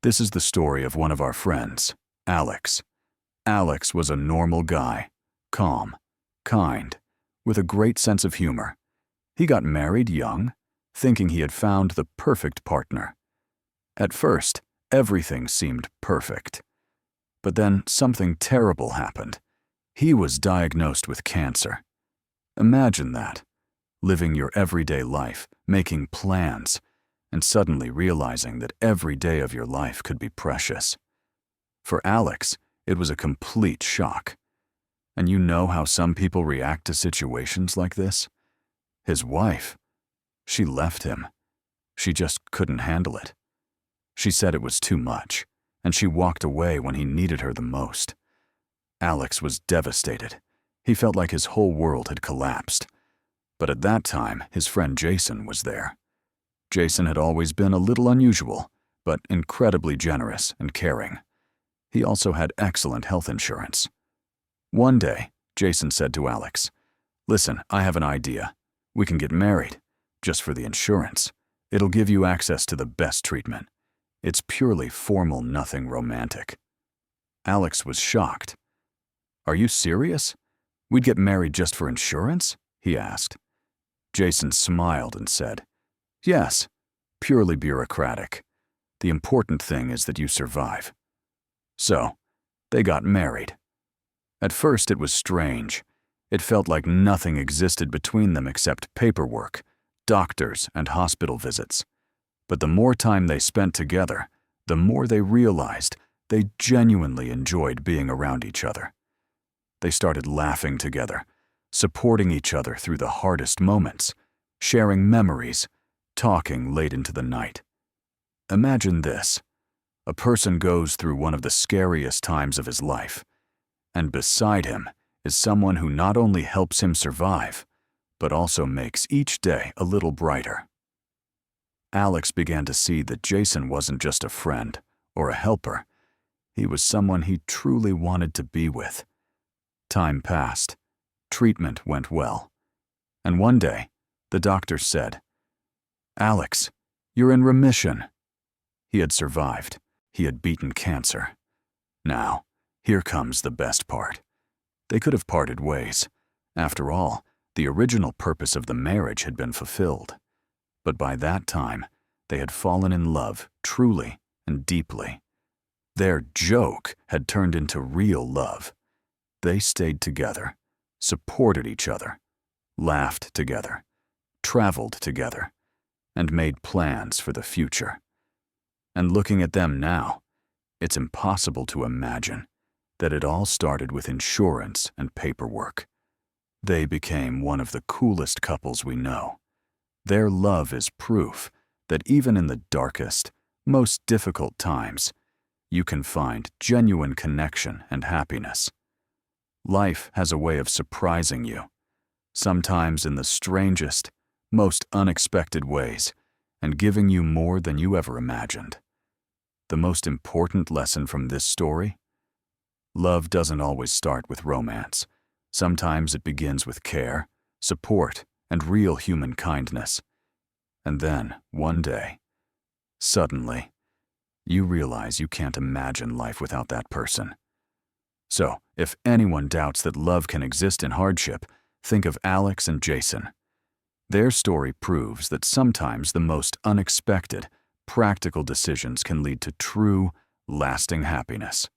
This is the story of one of our friends, Alex. Alex was a normal guy, calm, kind, with a great sense of humor. He got married young, thinking he had found the perfect partner. At first, everything seemed perfect. But then something terrible happened. He was diagnosed with cancer. Imagine that, living your everyday life, making plans, and suddenly realizing that every day of your life could be precious. For Alex, it was a complete shock. And you know how some people react to situations like this? His wife, she left him. She just couldn't handle it. She said it was too much, and she walked away when he needed her the most. Alex was devastated. He felt like his whole world had collapsed. But at that time, his friend Jason was there. Jason had always been a little unusual, but incredibly generous and caring. He also had excellent health insurance. One day, Jason said to Alex, "Listen, I have an idea. We can get married, just for the insurance. It'll give you access to the best treatment. It's purely formal, nothing romantic." Alex was shocked. "Are you serious? We'd get married just for insurance?" he asked. Jason smiled and said, "Yes, purely bureaucratic. The important thing is that you survive." So, they got married. At first it was strange. It felt like nothing existed between them except paperwork, doctors, and hospital visits. But the more time they spent together, the more they realized they genuinely enjoyed being around each other. They started laughing together, supporting each other through the hardest moments, sharing memories, talking late into the night. Imagine this. A person goes through one of the scariest times of his life, and beside him is someone who not only helps him survive, but also makes each day a little brighter. Alex began to see that Jason wasn't just a friend or a helper. He was someone he truly wanted to be with. Time passed. Treatment went well. And one day, the doctor said, "Alex, you're in remission." He had survived. He had beaten cancer. Now, here comes the best part. They could have parted ways. After all, the original purpose of the marriage had been fulfilled. But by that time, they had fallen in love truly and deeply. Their joke had turned into real love. They stayed together, supported each other, laughed together, traveled together, and made plans for the future. And looking at them now, it's impossible to imagine that it all started with insurance and paperwork. They became one of the coolest couples we know. Their love is proof that even in the darkest, most difficult times, you can find genuine connection and happiness. Life has a way of surprising you, sometimes in the strangest, most unexpected ways, and giving you more than you ever imagined. The most important lesson from this story? Love doesn't always start with romance. Sometimes it begins with care, support, and real human kindness. And then, one day, suddenly, you realize you can't imagine life without that person. So, if anyone doubts that love can exist in hardship, think of Alex and Jason. Their story proves that sometimes the most unexpected, practical decisions can lead to true, lasting happiness.